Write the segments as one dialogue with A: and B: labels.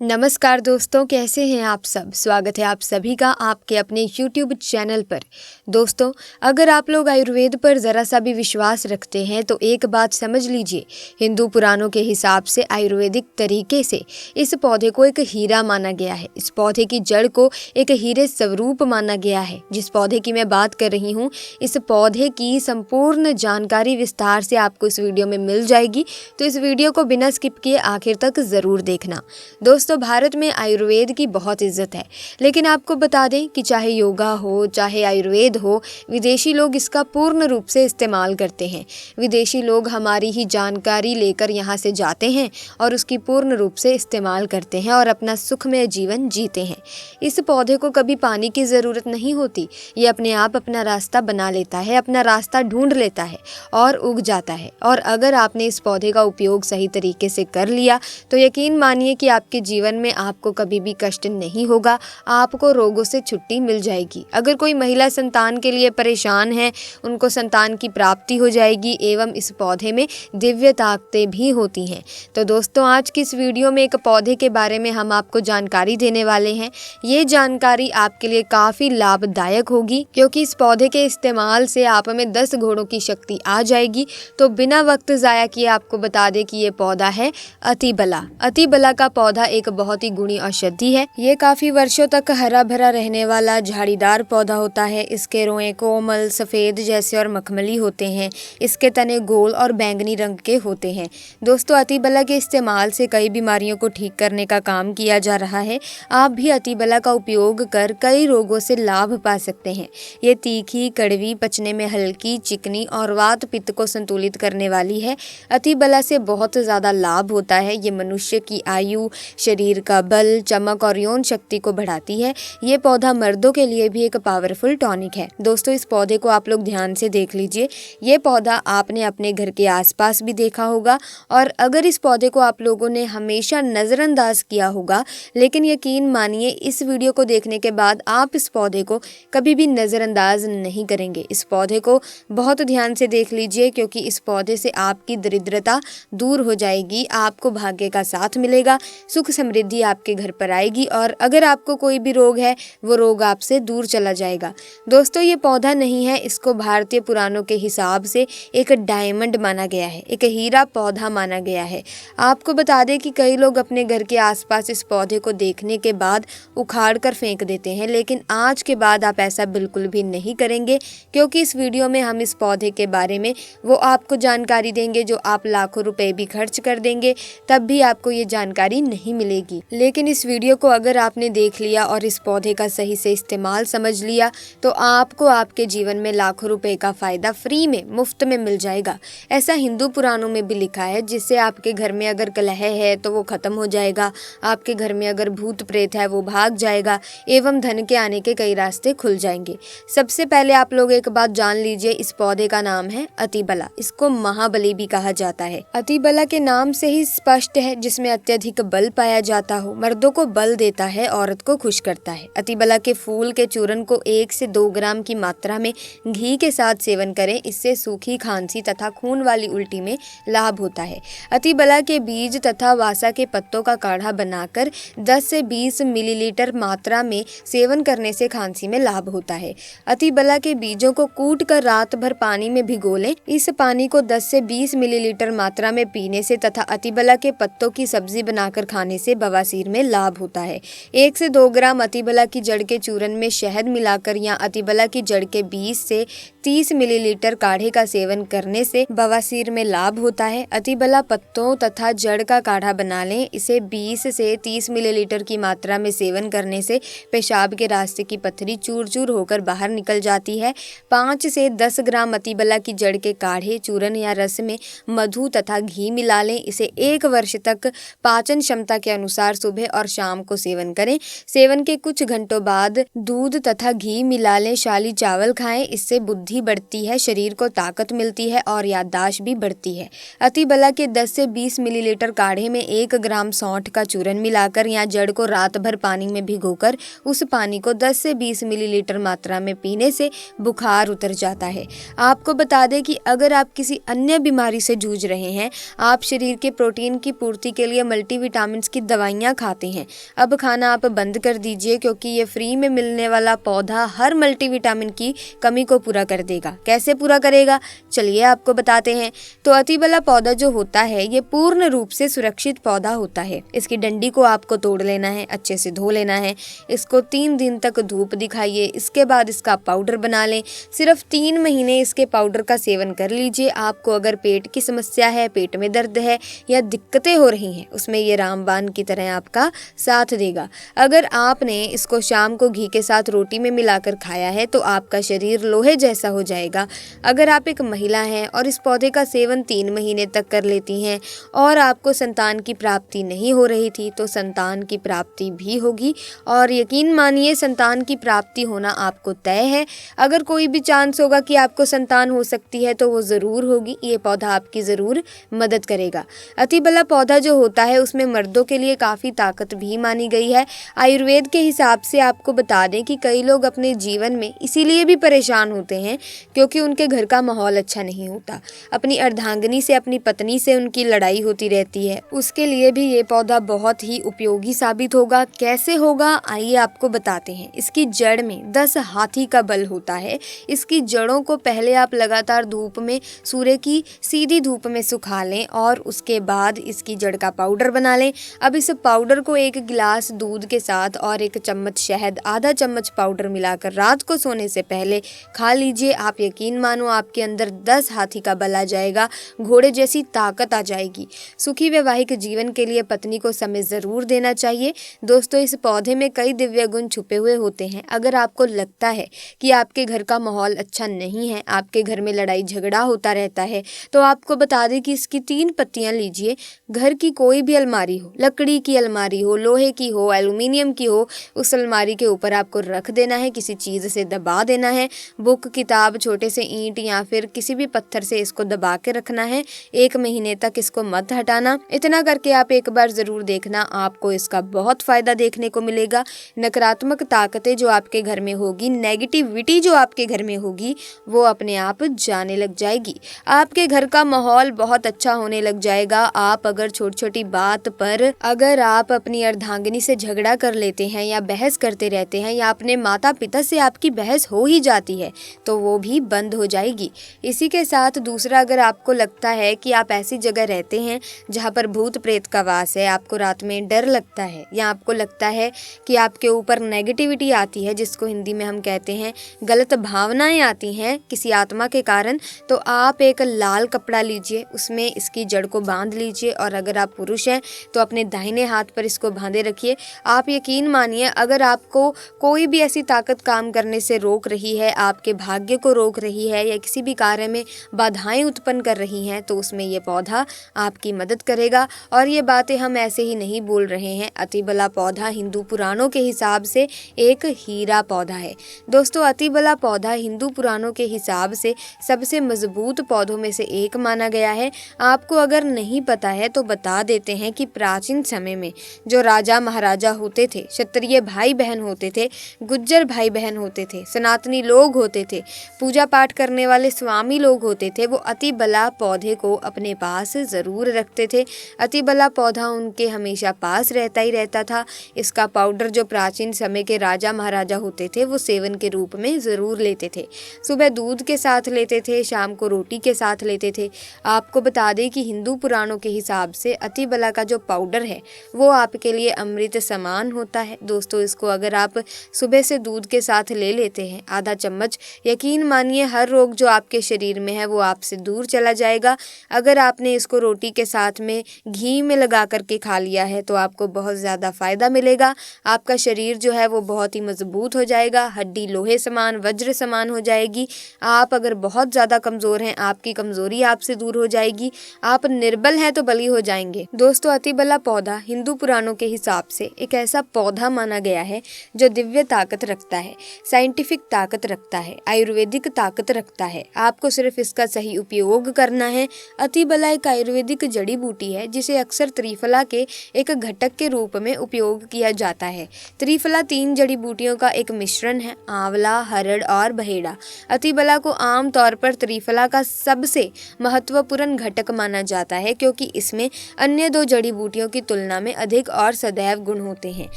A: नमस्कार दोस्तों, कैसे हैं आप सब। स्वागत है आप सभी का आपके अपने YouTube चैनल पर। दोस्तों, अगर आप लोग आयुर्वेद पर ज़रा सा भी विश्वास रखते हैं तो एक बात समझ लीजिए, हिंदू पुराणों के हिसाब से आयुर्वेदिक तरीके से इस पौधे को एक हीरा माना गया है। इस पौधे की जड़ को एक हीरे स्वरूप माना गया है। जिस पौधे की मैं बात कर रही हूँ, इस पौधे की संपूर्ण जानकारी विस्तार से आपको इस वीडियो में मिल जाएगी, तो इस वीडियो को बिना स्किप किए आखिर तक ज़रूर देखना। दोस्तों, भारत में आयुर्वेद की बहुत इज्जत है, लेकिन आपको बता दें कि चाहे योगा हो चाहे आयुर्वेद हो, विदेशी लोग इसका पूर्ण रूप से इस्तेमाल करते हैं। विदेशी लोग हमारी ही जानकारी लेकर यहाँ से जाते हैं और उसकी पूर्ण रूप से इस्तेमाल करते हैं और अपना सुखमय जीवन जीते हैं। इस पौधे को कभी पानी की ज़रूरत नहीं होती, ये अपने आप अपना रास्ता बना लेता है, अपना रास्ता ढूंढ लेता है और उग जाता है। और अगर आपने इस पौधे का उपयोग सही तरीके से कर लिया तो यकीन मानिए कि आपके जीवन में आपको कभी भी कष्ट नहीं होगा, आपको रोगों से छुट्टी मिल जाएगी। अगर कोई महिला संतान के लिए परेशान है, उनको संतान की प्राप्ति हो जाएगी एवं इस पौधे में दिव्य ताकतें भी होती हैं। तो दोस्तों, आज की इस वीडियो में एक पौधे के बारे में हम आपको जानकारी देने वाले हैं। ये जानकारी आपके लिए काफ़ी लाभदायक होगी, क्योंकि इस पौधे के इस्तेमाल से आप में 10 घोड़ों की शक्ति आ जाएगी। तो बिना वक्त ज़ाया किए आपको बता दें कि ये पौधा है अतिबला। अतिबला का पौधा एक बहुत ही गुणी औषधि है। ये काफी वर्षों तक हरा भरा रहने वाला झाड़ीदार पौधा होता है। इसके रोए कोमल, सफेद जैसे और मखमली होते हैं। इसके तने गोल और बैंगनी रंग के होते हैं। दोस्तों, अतिबला के इस्तेमाल से कई बीमारियों को ठीक करने का काम किया जा रहा है। आप भी अतिबला का उपयोग कर कई रोगों से लाभ पा सकते हैं। ये तीखी, कड़वी, पचने में हल्की, चिकनी और वात पित्त को संतुलित करने वाली है। अतिबला से बहुत ज्यादा लाभ होता है। ये मनुष्य की आयु, शरीर का बल, चमक और यौन शक्ति को बढ़ाती है। ये पौधा मर्दों के लिए भी एक पावरफुल टॉनिक है। दोस्तों, इस पौधे को आप लोग ध्यान से देख लीजिए। ये पौधा आपने अपने घर के आसपास भी देखा होगा, और अगर इस पौधे को आप लोगों ने हमेशा नज़रअंदाज किया होगा, लेकिन यकीन मानिए इस वीडियो को देखने के बाद आप इस पौधे को कभी भी नज़रअंदाज नहीं करेंगे। इस पौधे को बहुत ध्यान से देख लीजिए, क्योंकि इस पौधे से आपकी दरिद्रता दूर हो जाएगी, आपको भाग्य का साथ मिलेगा, सुख समृद्धि आपके घर पर आएगी, और अगर आपको कोई भी रोग है वो रोग आपसे दूर चला जाएगा। दोस्तों, ये पौधा नहीं है, इसको भारतीय पुराणों के हिसाब से एक डायमंड माना गया है, एक हीरा पौधा माना गया है। आपको बता दें कि कई लोग अपने घर के आसपास इस पौधे को देखने के बाद उखाड़ कर फेंक देते हैं, लेकिन आज के बाद आप ऐसा बिल्कुल भी नहीं करेंगे, क्योंकि इस वीडियो में हम इस पौधे के बारे में वो आपको जानकारी देंगे जो आप लाखों रुपए भी खर्च कर देंगे तब भी आपको ये जानकारी नहीं मिलेगी। लेकिन इस वीडियो को अगर आपने देख लिया और इस पौधे का सही से इस्तेमाल समझ लिया तो आपको आपके जीवन में लाखों रुपए का फायदा फ्री में, मुफ्त में मिल जाएगा। ऐसा हिंदू पुराणों में भी लिखा है, जिससे आपके घर में अगर कलह है तो वो खत्म हो जाएगा, आपके घर में अगर भूत प्रेत है वो भाग जाएगा, एवं धन के आने के कई रास्ते खुल जाएंगे। सबसे पहले आप लोग एक बात जान लीजिए, इस पौधे का नाम है अतिबला। इसको महाबली भी कहा जाता है। अतिबला के नाम से ही स्पष्ट है, जिसमें अत्यधिक बल पाया जाता हो, मर्दों को बल देता है, औरत को खुश करता है। अतिबला के फूल के चूर्ण को 1 से 2 ग्राम की मात्रा में घी के साथ सेवन करें। इससे सूखी खांसी तथा खून वाली उल्टी में लाभ होता है। अतिबला के बीज तथा वासा के पत्तों का काढ़ा बनाकर 10 से 20 मिलीलीटर मात्रा में सेवन करने से खांसी में लाभ होता है। अतिबला के बीजों को कूट कर रात भर पानी में भिगो लें। इस पानी को 10 से 20 मिलीलीटर मात्रा में पीने से तथा अतिबला के पत्तों की सब्जी बनाकर खाने से बवासीर में लाभ होता है। 1 से 2 ग्राम अतिबला की जड़ के चूर्ण में शहद मिलाकर या अतिबला की जड़ के 20 से 30 मिलीलीटर काढ़े का सेवन करने से बवासीर में लाभ होता है। अतिबला पत्तों तथा जड़ का काढ़ा बना लें। इसे 20 से 30 मिलीलीटर की मात्रा में सेवन करने से पेशाब के रास्ते की पथरी चूर चूर होकर बाहर निकल जाती है। 5 से 10 ग्राम अतिबला की जड़ के काढ़े, चूर्ण या रस में मधु तथा घी मिला लें। इसे 1 वर्ष तक पाचन क्षमता के अनुसार सुबह और शाम को सेवन करें। सेवन के कुछ घंटों बाद दूध तथा घी मिला लें। शाली चावल खाएं, इससे बुद्धि बढ़ती है, शरीर को ताकत मिलती है और याददाश्त भी बढ़ती है। अतिबला के 10 से 20 मिलीलीटर काढ़े में 1 ग्राम सौंठ का चूर्ण मिलाकर या जड़ को रात भर पानी में भिगोकर उस पानी को 10 से 20 मिलीलीटर मात्रा में पीने से बुखार उतर जाता है। आपको बता दें कि अगर आप किसी अन्य बीमारी से जूझ रहे हैं, आप शरीर के प्रोटीन की पूर्ति के लिए मल्टीविटामिन्स की दवाइयाँ खाते हैं, अब खाना आप बंद कर दीजिए, क्योंकि ये फ्री में मिलने वाला पौधा हर मल्टीविटामिन की कमी को पूरा कर देगा। कैसे पूरा करेगा, चलिए आपको बताते हैं। तो अतिबला पौधा जो होता है ये पूर्ण रूप से सुरक्षित पौधा होता है। इसकी डंडी को आपको तोड़ लेना है, अच्छे से धो लेना है, इसको 3 दिन तक धूप दिखाइए, इसके बाद इसका पाउडर बना लें। सिर्फ 3 महीने इसके पाउडर का सेवन कर लीजिए। आपको अगर पेट की समस्या है, पेट में दर्द है या दिक्कतें हो रही हैं, उसमें ये रामबाण की तरह आपका साथ देगा। अगर आपने इसको शाम को घी के साथ रोटी में मिलाकर खाया है तो आपका शरीर लोहे जैसा हो जाएगा। अगर आप एक महिला हैं और इस पौधे का सेवन 3 महीने तक कर लेती हैं और आपको संतान की प्राप्ति नहीं हो रही थी, तो संतान की प्राप्ति भी होगी, और यकीन मानिए संतान की प्राप्ति होना आपको तय है। अगर कोई भी चांस होगा कि आपको संतान हो सकती है तो वो ज़रूर होगी। ये पौधा आपकी ज़रूर मदद करेगा। अतिबला पौधा जो होता है उसमें मर्दों के लिए काफ़ी ताकत भी मानी गई है। आयुर्वेद के हिसाब से आपको बता दें कि कई लोग अपने जीवन में इसीलिए भी परेशान होते हैं क्योंकि उनके घर का माहौल अच्छा नहीं होता। अपनी अर्धांगिनी से, अपनी पत्नी से उनकी लड़ाई होती रहती है। उसके लिए भी ये पौधा बहुत ही उपयोगी साबित होगा। कैसे होगा, आइए आपको बताते हैं। इसकी जड़ में 10 हाथी का बल होता है। इसकी जड़ों को पहले आप लगातार धूप में, सूर्य की सीधी धूप में सुखा लें और उसके बाद इसकी जड़ का पाउडर बना लें। अब इस पाउडर को 1 गिलास दूध के साथ और 1 चम्मच शहद, आधा चम्मच पाउडर मिलाकर रात को सोने से पहले खा लीजिए। आप यकीन मानो आपके अंदर 10 हाथी का बल आ जाएगा, घोड़े जैसी ताकत आ जाएगी। सुखी वैवाहिक जीवन के लिए पत्नी को समय ज़रूर देना चाहिए। दोस्तों, इस पौधे में कई दिव्य गुण छुपे हुए होते हैं। अगर आपको लगता है कि आपके घर का माहौल अच्छा नहीं है, आपके घर में लड़ाई झगड़ा होता रहता है, तो आपको बता दें कि इसकी 3 पत्तियां लीजिए। घर की कोई भी अलमारी हो, लकड़ी की अलमारी हो, लोहे की हो, एल्युमिनियम की हो, उस अलमारी के ऊपर आपको रख देना है, किसी चीज़ से दबा देना है। बुक, किताब, छोटे से ईंट या फिर किसी भी पत्थर से इसको दबा के रखना है। 1 महीने तक इसको मत हटाना। इतना करके आप एक बार ज़रूर देखना, आपको इसका बहुत फ़ायदा देखने को मिलेगा। नकारात्मक ताकतें जो आपके घर में होगी, नेगेटिविटी जो आपके घर में होगी, वो अपने आप जाने लग जाएगी। आपके घर का माहौल बहुत अच्छा होने लग जाएगा। आप अगर छोटी छोटी बात पर अगर आप अपनी अर्धांगिनी से झगड़ा कर लेते हैं या बहस करते रहते हैं या अपने माता पिता से आपकी बहस हो ही जाती है, तो वो भी बंद हो जाएगी। इसी के साथ दूसरा, अगर आपको लगता है कि आप ऐसी जगह रहते हैं जहाँ पर भूत प्रेत का वास है, आपको रात में डर लगता है या आपको लगता है कि आपके ऊपर नेगेटिविटी आती है, जिसको हिंदी में हम कहते हैं गलत भावनाएं आती हैं किसी आत्मा के कारण, तो आप एक लाल कपड़ा लीजिए, उसमें इसकी जड़ को बांध लीजिए और अगर आप पुरुष हैं तो अपने दाहिने हाथ पर इसको बांधे रखिए। आप यकीन मानिए, अगर आपको कोई भी ऐसी ताकत काम करने से रोक रही है, आपके भाग्य को रोक रही है या किसी भी कार्य में बाधाएं उत्पन्न कर रही हैं, तो उसमें ये पौधा आपकी मदद करेगा। और ये बातें हम ऐसे ही नहीं बोल रहे हैं। अतिबला पौधा हिंदू पुराणों के हिसाब से एक हीरा पौधा है। दोस्तों, अतिबला पौधा हिंदू पुराणों के हिसाब से सबसे मजबूत पौधों में से एक माना गया है। आपको अगर नहीं पता है तो बता देते हैं कि प्राचीन समय में जो राजा महाराजा होते थे, क्षत्रिय भाई बहन होते थे, गुज्जर भाई बहन होते थे, सनातनी लोग होते थे, पूजा पाठ करने वाले स्वामी लोग होते थे, वो अतिबला पौधे को अपने पास ज़रूर रखते थे। अतिबला पौधा उनके हमेशा पास रहता ही रहता था। इसका पाउडर जो प्राचीन समय के राजा महाराजा होते थे वो सेवन के रूप में ज़रूर लेते थे। सुबह दूध के साथ लेते थे, शाम को रोटी के साथ लेते थे। आपको बता दें कि हिंदू पुराणों के हिसाब से अतिबला का जो पाउडर है वो आपके लिए अमृत समान होता है। दोस्तों, इसको अगर आप सुबह से दूध के साथ ले लेते हैं आधा चम्मच, यकीन मानिए हर रोग जो आपके शरीर में है वो आपसे दूर चला जाएगा। अगर आपने इसको रोटी के साथ में घी में लगा करके खा लिया है तो आपको बहुत ज़्यादा फ़ायदा मिलेगा। आपका शरीर जो है वो बहुत ही मजबूत हो जाएगा, हड्डी लोहे समान, वज्र समान हो जाएगी। आप अगर बहुत ज़्यादा कमज़ोर हैं, आपकी कमज़ोरी आपसे दूर हो जाएगी। आप निर्बल हैं तो बली हो जाएंगे। दोस्तों, अतिबला पौधा हिंदू पुराणों के हिसाब से एक ऐसा पौधा माना गया है जो दिव्य ताकत रखता है, साइंटिफिक ताकत रखता है, आयुर्वेदिक ताकत रखता है। आपको सिर्फ इसका सही उपयोग करना है। अतिबला एक आयुर्वेदिक जड़ी बूटी है जिसे अक्सर त्रिफला के एक घटक के रूप में उपयोग किया जाता है। त्रिफला 3 जड़ी बूटियों का एक मिश्रण है, आंवला, हरड़ और बहेड़ा। अतिबला को आम तौर पर त्रिफला का सबसे महत्वपूर्ण घटक माना जाता है क्योंकि इसमें अन्य 2 जड़ी बूटियों की तुलना में अधिक और सदैव गुण होते हैं।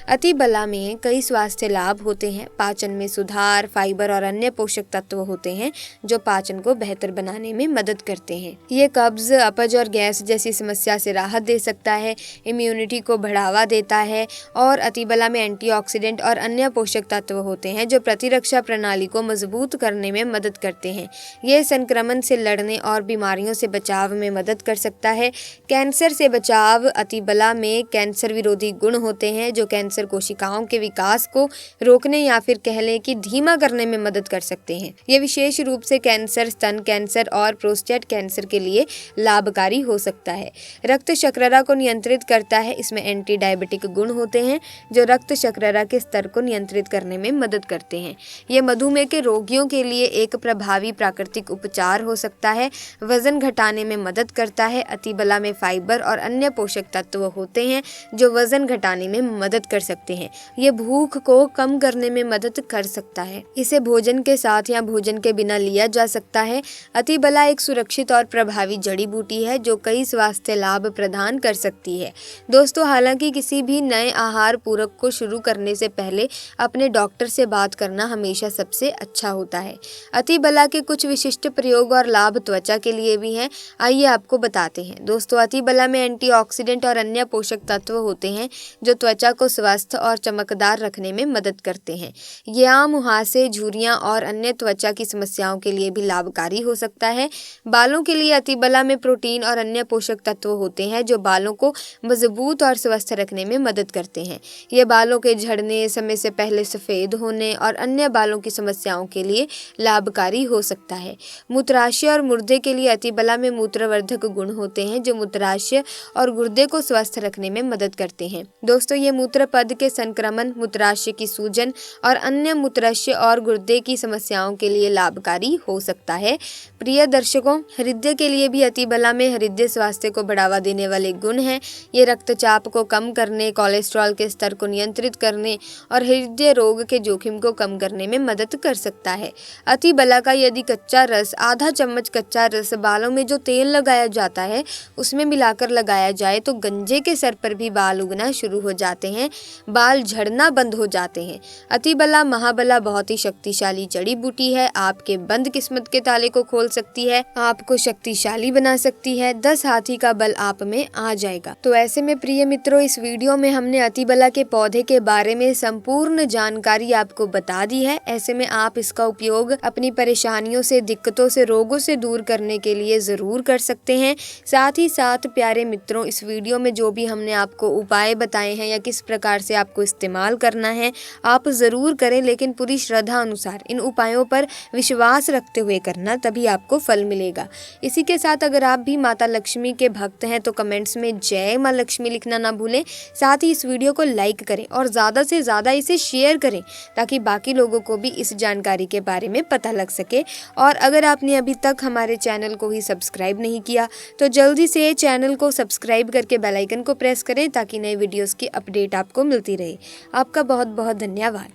A: अतिबला में कई स्वास्थ्य लाभ होते हैं। पाचन में सुधार, फाइबर और अन्य पोषक तत्व होते हैं जो पाचन को बेहतर बनाने में मदद करते हैं। ये कब्ज, अपच और गैस जैसी समस्या से राहत दे सकता है, इम्यूनिटी को बढ़ावा देता है और अतिबला में एंटीऑक्सीडेंट और अन्य पोषक तत्व होते हैं जो प्रतिरक्षा प्रणाली को मजबूत करने में मदद करते हैं। ये संक्रमण से लड़ने और बीमारियों से बचाव में मदद कर सकता है। कैंसर से बचाव, अतिबला में कैंसर विरोधी गुण होते हैं जो कैंसर कोशिकाओं के विकास को रोकने या फिर कह लें कि धीमा करने में मदद कर सकते हैं। ये विशेष रूप से कैंसर, स्तन कैंसर और प्रोस्टेट कैंसर के लिए लाभकारी हो सकता है। रक्त शर्करा को नियंत्रित करता है। इसमें एंटी डायबिटिक गुण होते हैं जो रक्त शर्करा के स्तर को नियंत्रित करने में मदद करते हैं। ये मधुमेह के रोगियों के लिए एक प्रभावी प्राकृतिक उपचार हो सकता है। वजन घटाने में मदद करता है। अतिबला में फाइबर और अन्य पोषक तत्व होते हैं जो वजन घटाने में मदद कर सकते हैं। ये भूख को कम करने में मदद कर सकता है। इसे भोजन के साथ या भोजन के बिना लिया जा सकता है। अतिबला एक सुरक्षित और प्रभावी जड़ी बूटी है जो कई स्वास्थ्य लाभ प्रदान कर सकती है। दोस्तों, हालांकि किसी भी नए आहार पूरक को शुरू करने से पहले अपने डॉक्टर से बात करना हमेशा सबसे अच्छा होता है। अतिबला के कुछ विशिष्ट प्रयोग और लाभ त्वचा के लिए भी हैं। आइए आपको बताते हैं। दोस्तों, अतिबला में एंटीऑक्सीडेंट और अन्य पोषक तत्व होते हैं जो त्वचा को स्वस्थ और चमकदार रखने में मदद करते हैं। ये आम मुहासे, झुर्रियां और अन्य त्वचा की समस्याओं के लिए भी लाभकारी हो सकता है। बालों के लिए अतिबला में प्रोटीन और अन्य पोषक तत्व होते हैं जो बालों को मजबूत और स्वस्थ रखने में मदद करते हैं। ये बालों के झड़ने, समय से पहले सफ़ेद होने और अन्य बालों की समस्याओं के लिए लाभकारी हो सकता है। मूत्राशय और मुर्दे के लिए अतिबला में मूत्रवर्धक गुण होते हैं जो मूत्राशय और गुर्दे को स्वस्थ रखने में मदद करते हैं। दोस्तों, ये मूत्र पद के संक्रमण, मूत्राशय की सूजन और अन्य मूत्राशय और गुर्दे की समस्याओं के लिए लाभकारी हो सकता है। प्रिय दर्शकों, हृदय के लिए भी अतिबला में हृदय स्वास्थ्य को बढ़ावा देने वाले गुण हैं। ये रक्तचाप को कम करने, कोलेस्ट्रॉल के स्तर को नियंत्रित करने और हृदय रोग के जोखिम को कम करने में मदद कर सकता है। अतिबला का यदि कच्चा रस, आधा चम्मच कच्चा रस बालों में जो तेल लगाया जाता है उसमें मिलाकर लगाया जाए तो गंजे के सर पर भी बाल उगना शुरू हो जाते हैं, बाल झड़ना बंद हो जाते हैं। अतिबला महाबला बहुत ही शक्तिशाली जड़ी बूटी है। आपके बंद किस्मत के ताले को खोल सकती है, आपको शक्तिशाली बना सकती है। 10 हाथी का बल आप में आ जाएगा। तो ऐसे में प्रिय मित्रों, इस वीडियो में हमने अतिबला के पौधे के बारे में संपूर्ण जानकारी आपको बता दी है। ऐसे में आप इसका उपयोग अपनी परेशानियों से, दिक्कतों से, रोगों से दूर करने के लिए जरूर कर सकते हैं। साथ ही साथ प्यारे मित्रों, इस वीडियो में जो भी हमने आपको उपाय बताए हैं या किस प्रकार से आपको इस्तेमाल करना है, आप जरूर करें, लेकिन पूरी श्रद्धा अनुसार इन उपायों पर विश्वास रखते हुए करना, तभी आपको फल मिलेगा। इसी के साथ अगर आप भी माता लक्ष्मी के भक्त हैं तो कमेंट्स में जय माँ लक्ष्मी लिखना ना भूलें। साथ ही इस वीडियो को लाइक करें और ज़्यादा से ज़्यादा इसे शेयर करें ताकि बाकी लोगों को भी इस जानकारी के बारे में पता लग सके। और अगर आपने अभी तक हमारे चैनल को ही सब्सक्राइब नहीं किया तो जल्दी से चैनल को सब्सक्राइब करके बेल आइकन को प्रेस करें ताकि नए वीडियोस की अपडेट आपको मिलती रहे। आपका बहुत बहुत धन्यवाद।